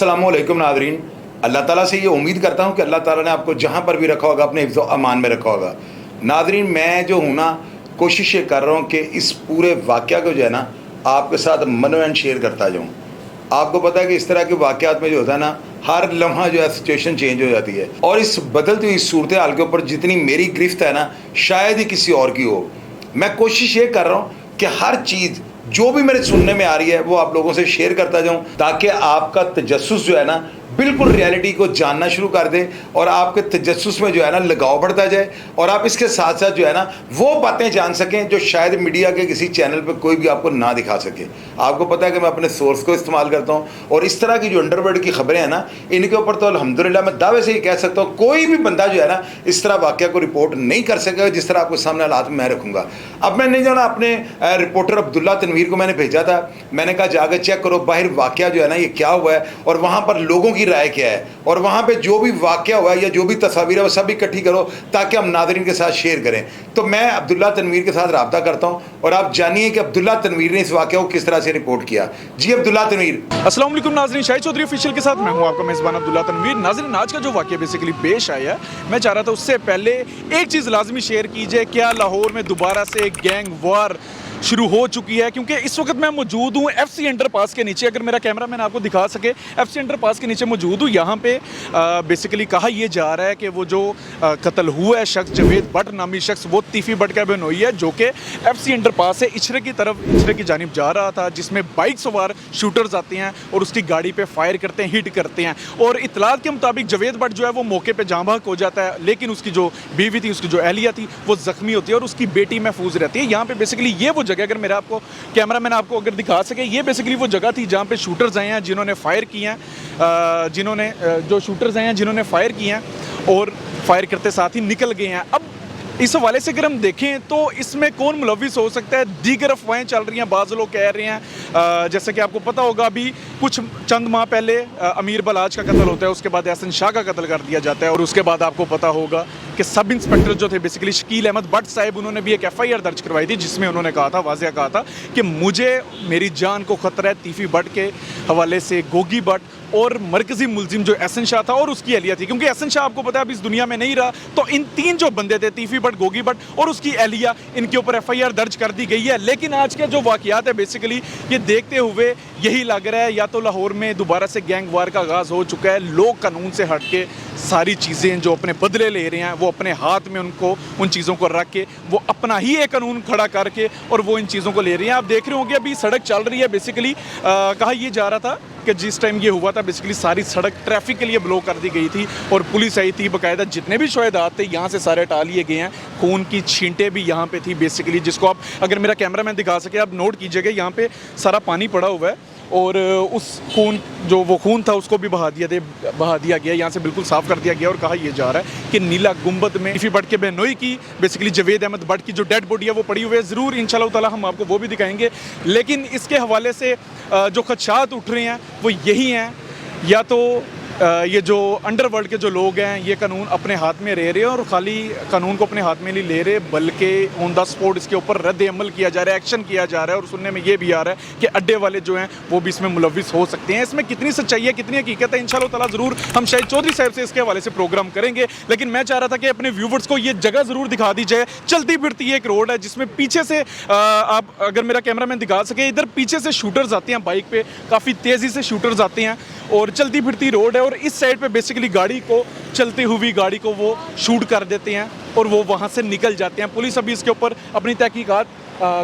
अस्सलामुअलैकुम नाज़रीन। अल्लाह ताला से ये उम्मीद करता हूँ कि अल्लाह ताला ने आपको जहाँ पर भी रखा होगा अपने हिफ्ज़ व अमान में रखा होगा। नाज़रीन, मैं जो हूँ ना, कोशिश ये कर रहा हूँ कि इस पूरे वाक़या को जो है ना आपके साथ मनोरंजन शेयर करता जाऊँ। आपको पता है कि इस तरह के वाक़यात में जो होता है ना, हर लम्हा जो है सिचुएशन चेंज हो जाती है और इस बदलती हुई सूरत हाल के ऊपर जितनी मेरी गिरफ्त है ना, शायद ही किसी और की हो। मैं कोशिश ये कर रहा हूँ कि हर चीज़ जो भी मेरे सुनने में आ रही है वो आप लोगों से शेयर करता जाऊं, ताकि आपका तजस्सुस जो है ना बिल्कुल रियलिटी को जानना शुरू कर दे और आपके तजस्सुस में जो है ना लगाव बढ़ता जाए और आप इसके साथ साथ जो है ना वो बातें जान सकें जो शायद मीडिया के किसी चैनल पे कोई भी आपको ना दिखा सके। आपको पता है कि मैं अपने सोर्स को इस्तेमाल करता हूँ और इस तरह की जो अंडरवर्ल्ड की खबरें हैं ना, इनके ऊपर तो अल्हम्दुलिल्लाह मैं दावे से ही कह सकता हूँ कोई भी बंदा जो है ना इस तरह वाक़या को रिपोर्ट नहीं कर सकेगा जिस तरह आपको सामने हालात में मैं रखूँगा। अब मैंने जो ना अपने रिपोर्टर अब्दुल्ला तनवीर को मैंने भेजा था, मैंने कहा जाकर चेक करो बाहर वाक़या जो है ना ये क्या हुआ है और वहाँ पर लोगों की राय क्या है और वहाँ पे जो भी वाक़या हुआ है या जो भी तस्वीर है वो सब इकट्ठी करो ताकि हम नाज़रीन के साथ शेयर करें। तो मैं अब्दुल्ला तनवीर के साथ रब्ता करता हूँ और आप जानिए कि अब्दुल्ला तनवीर ने इस वाक़या को किस तरह से रिपोर्ट किया। जी अब्दुल्ला तनवीर। अस्सलाम वालेकुम नाज़रीन, शाहिद चौधरी ऑफिशियल के साथ मैं हूं आपका मेज़बान अब्दुल्ला तनवीर। नाज़रीन, आज का जो वाक़या बेसिकली पेश आया है, मैं चाह रहा था उससे पहले एक चीज़ लाजमी शेयर की जाए। क्या लाहौर में दोबारा से गैंग वार शुरू हो चुकी है? क्योंकि इस वक्त मैं मौजूद हूँ FC अंडरपास के नीचे। अगर मेरा कैमरा मैन आपको दिखा सके, FC अंडरपास के नीचे मौजूद हूँ। यहाँ पे बेसिकली कहा यह जा रहा है कि वो जो कत्ल हुआ है शख्स जवेद भट्ट नामी शख्स, वो तीफ़ी भट्ट का बहनोई है जो कि FC अंडरपास से इचरे की जानिब जा रहा था, जिसमें बाइक सवार शूटर्स आते हैं और उसकी गाड़ी पर फायर करते हैं, हिट करते हैं। और इतलात के मुताबिक जवेद भट्ट जो है वो मौके पर जाँ बहक हो जाता है, लेकिन उसकी जो बीवी थी, उसकी जो अहलिया थी, वो ज़ख्मी होती है और उसकी बेटी महफूज रहती है। यहाँ पर बेसिकली ये वो जगह, अगर मेरा आपको कैमरा मैन आपको अगर दिखा सके, ये बेसिकली वो जगह थी जहाँ पे शूटर्स आए हैं जिन्होंने फायर किए हैं, जिन्होंने फायर किए हैं और फायर करते साथ ही निकल गए हैं। अब इस हवाले से अगर हम देखें तो इसमें कौन मुलविस हो सकता है? दीगर अफवाहें चल रही हैं, बाज़ लोग कह रहे हैं जैसे कि आपको पता होगा अभी कुछ चंद माह पहले अमीर बलाज का कत्ल होता है, उसके बाद एहसन शाह का कत्ल कर दिया जाता है और उसके बाद आपको पता होगा कि सब इंस्पेक्टर जो थे बेसिकली शकील अहमद भट्ट साहब, उन्होंने भी एक FIR दर्ज करवाई थी जिसमें उन्होंने कहा था, वाज़ेह कहा था कि मुझे मेरी जान को ख़तरा है तीफ़ी भट्ट के हवाले से, गोगी भट्ट और मरकज़ी मुलजिम जो एहसन शाह था और उसकी अहलिया थी। क्योंकि एहसन शाह आपको पता है अब इस दुनिया में नहीं रहा, तो इन तीन जो बंदे थे, तीफ़ी भट्ट, गोगी भट्ट और उसकी अहलिया, इनके ऊपर FIR दर्ज कर दी गई है। लेकिन आज के जो वाक़यात है बेसिकली ये देखते हुए यही लग रहा है या तो लाहौर में दोबारा से गैंग वार का आगाज़ हो चुका है। लोग कानून से हट के सारी चीज़ें जो अपने बदले ले रहे हैं वो अपने हाथ में उनको उन चीज़ों को रख के वो अपना ही एक कानून खड़ा करके और वो इन चीज़ों को ले रहे हैं। आप देख रहे होंगे अभी सड़क चल रही है। बेसिकली कहा यह जा रहा था कि जिस टाइम ये हुआ था बेसिकली सारी सड़क ट्रैफिक के लिए ब्लॉक कर दी गई थी और पुलिस आई थी, बाकायदा जितने भी शोहदात थे यहाँ से सारे हटा लिए गए हैं। खून की छींटें भी यहाँ पे थी बेसिकली, जिसको आप अगर मेरा कैमरा मैन दिखा सके आप नोट कीजिएगा, यहाँ पे सारा पानी पड़ा हुआ है और उस खून था उसको भी बहा दिया गया, यहाँ से बिल्कुल साफ़ कर दिया गया। और कहा यह जा रहा है कि नीला गुंबद में तीफ़ी भट्ट के बहनोई की बेसिकली जवेद अहमद भट्ट की जो डेड बॉडी है वो पड़ी हुई है। ज़रूर इंशाल्लाह ताला हम आपको वो भी दिखाएंगे। लेकिन इसके हवाले से जो खदशात उठ रहे हैं वो यही हैं, या तो ये जो अंडरवर्ल्ड के जो लोग हैं ये कानून अपने हाथ में ले रहे हैं और ख़ाली कानून को अपने हाथ में नहीं ले रहे बल्कि ऑन द स्पॉट इसके ऊपर रद्द अमल किया जा रहा है, एक्शन किया जा रहा है। और सुनने में ये भी आ रहा है कि अड्डे वाले जो हैं वो भी इसमें मुलविस हो सकते हैं। इसमें कितनी सच्चाई है, कितनी हकीकत है, इंशाल्लाह ताला ज़रूर हम शाहिद चौधरी साहब से इसके हवाले से प्रोग्राम करेंगे। लेकिन मैं चाह रहा था कि अपने व्यूवर्स को ये जगह ज़रूर दिखा दी जाए। चलती फिरती एक रोड है जिसमें पीछे से आप अगर मेरा कैमरा मैन दिखा सके, इधर पीछे से शूटर्स आते हैं बाइक पे, काफ़ी तेज़ी से शूटर्स आते हैं और चलती फिरती रोड है और इस साइड पे बेसिकली गाड़ी को, चलती हुई गाड़ी को वो शूट कर देते हैं और वो वहाँ से निकल जाते हैं। पुलिस अभी इसके ऊपर अपनी तहकीकात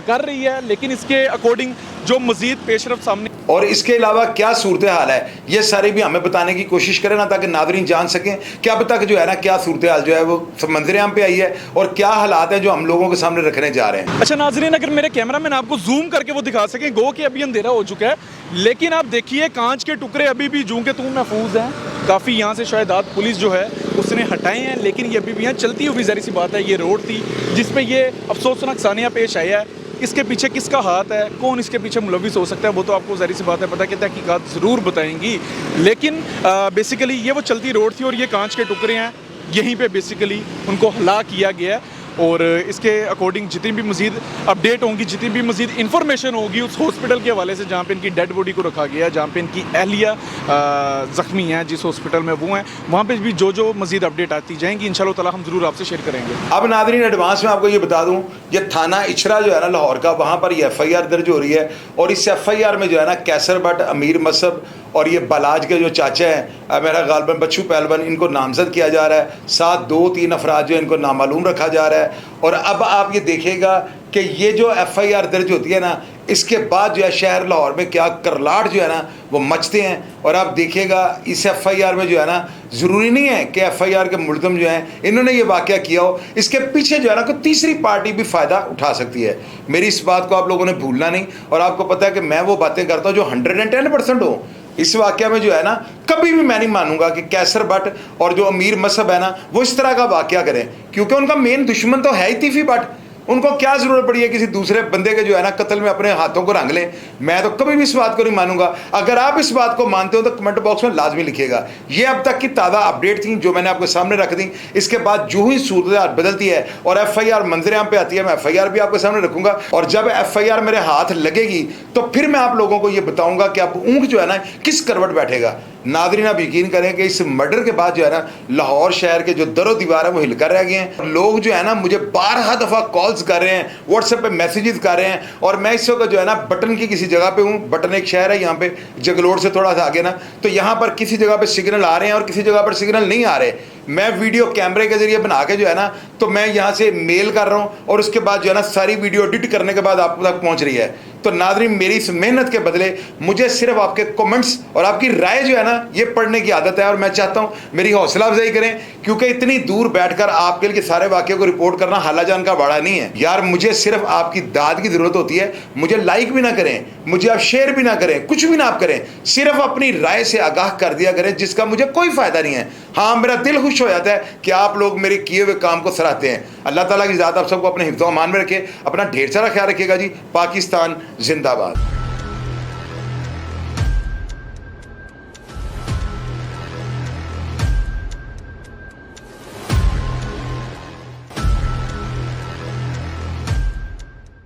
कर रही है, लेकिन इसके अकॉर्डिंग जो मज़ीद पेशरफ सामने और इसके अलावा क्या सूरत हाल है ये सारी भी हमें बताने की कोशिश करें ना, ताकि नाज़रीन जान सकें कि अब तक जो है ना क्या सूरत हाल जो है वो मंजर आम पे आई है और क्या हालात है जो हम लोगों के सामने रखने जा रहे हैं। अच्छा नाज़रीन, अगर मेरे कैमरा मैन आपको जूम करके वो दिखा सकें, गो कि अभी अंधेरा हो चुका है लेकिन आप देखिए कांच के टुकड़े अभी भी जूं के तूं महफूज हैं। काफ़ी यहाँ से शोहदात पुलिस जो है उसने हटाए हैं, लेकिन ये अभी भी यहाँ चलती हुई ज़ाहिर सी बात है ये रोड थी जिस पे ये अफसोसनाक सानिया पेश आया है। इसके पीछे किसका हाथ है, कौन इसके पीछे मुलविस हो सकता है, वो तो आपको ज़ाहिर सी बात है पता कि तहकीकात ज़रूर बताएंगी। लेकिन बेसिकली ये वो चलती रोड थी और ये कांच के टुकड़े हैं, यहीं पे बेसिकली उनको हला किया गया है और इसके अकॉर्डिंग जितनी भी मज़ीद अपडेट होंगी, जितनी भी मज़ीद इंफॉर्मेशन होगी उस हॉस्पिटल के हवाले से जहाँ पे इनकी डेड बॉडी को रखा गया है, जहाँ पे इनकी अहलिया ज़ख्मी हैं जिस हॉस्पिटल में वो हैं, वहाँ पे भी जो मज़ीद अपडेट आती जाएंगी इंशाल्लाह ताला हम ज़रूर आपसे शेयर करेंगे। अब नाज़रीन एडवांस में आपको ये बता दूं, ये थाना इचरा जो है ना लाहौर का, वहाँ पर ये FIR दर्ज हो रही है और इस FIR में जो है ना कैसर भट्ट, अमीर मसहब और ये बलाज के जो चाचा हैं मेरा गालबन बच्चू पहलवान, इनको नामजद किया जा रहा है। साथ 2-3 अफराद जो इनको नामालूम रखा जा रहा है। और अब आप ये देखिएगा कि ये जो FIR दर्ज होती है ना, इसके बाद जो है शहर लाहौर में क्या करलाट जो है ना वो मचते हैं। और आप देखिएगा इस FIR में जो है ना, ज़रूरी नहीं है कि FIR के मुल्ज़िम जो हैं इन्होंने ये वाक़या किया हो, इसके पीछे जो है ना कोई तीसरी पार्टी भी फ़ायदा उठा सकती है। मेरी इस बात को आप लोगों ने भूलना नहीं। और आपको पता है कि मैं वो बातें करता हूँ जो 110% हो। इस वाक़या में जो है ना कभी भी मैं नहीं मानूंगा कि कैसर भट्ट और जो अमीर मसहब है ना वो इस तरह का वाक़या करें, क्योंकि उनका मेन दुश्मन तो है ही तीफी भट्ट। उनको क्या ज़रूरत पड़ी है किसी दूसरे बंदे के जो है ना कत्ल में अपने हाथों को रंग लें। मैं तो कभी भी इस बात को नहीं मानूंगा। अगर आप इस बात को मानते हो तो कमेंट बॉक्स में लाजमी लिखिएगा। ये अब तक की ताज़ा अपडेट थी जो मैंने आपके सामने रख दी। इसके बाद जो ही सूरत बदलती है और FIR मंजरेआम पे आती है, मैं FIR भी आपके सामने रखूंगा। और जब FIR मेरे हाथ लगेगी तो फिर मैं आप लोगों को ये बताऊंगा कि अब ऊँट जो है ना किस करवट बैठेगा। नादरीन आप यकीन करें कि इस मर्डर के बाद जो है ना लाहौर शहर के जो दरो दीवार है वो हिलकर रह गए हैं। लोग जो है ना मुझे 12 दफ़ा कॉल्स कर रहे हैं, व्हाट्सएप पे मैसेजेस कर रहे हैं। और मैं इस वक्त जो है ना बटन की किसी जगह पे हूँ। बटन एक शहर है यहाँ पे जगलोड़ से थोड़ा सा आगे ना, तो यहाँ पर किसी जगह पे सिग्नल आ रहे हैं और किसी जगह पर सिग्नल नहीं आ रहे। मैं वीडियो कैमरे के जरिए बना के जो है ना तो मैं यहाँ से मेल कर रहा हूँ और उसके बाद जो है ना सारी वीडियो एडिट करने के बाद आप तक पहुँच रही है। तो नाज़रीन मेरी इस मेहनत के बदले मुझे सिर्फ आपके कमेंट्स और आपकी राय जो है ना ये पढ़ने की आदत है। और मैं चाहता हूँ मेरी हौसला अफजाई करें, क्योंकि इतनी दूर बैठकर आपके लिए सारे वाक़े को रिपोर्ट करना हालाजान का बड़ा नहीं है यार। मुझे सिर्फ आपकी दाद की ज़रूरत होती है। मुझे लाइक भी ना करें, मुझे आप शेयर भी ना करें, कुछ भी ना आप करें, सिर्फ अपनी राय से आगाह कर दिया करें जिसका मुझे कोई फ़ायदा नहीं है। हाँ, मेरा दिल खुश हो जाता है कि आप लोग मेरे किए हुए काम को सराहते हैं। अल्लाह ताला की ज़ात आप सबको अपने हिफ्ज़-ओ-अमान में रखे। अपना ढेर सारा ख्याल रखिएगा जी। पाकिस्तान जिंदाबाद।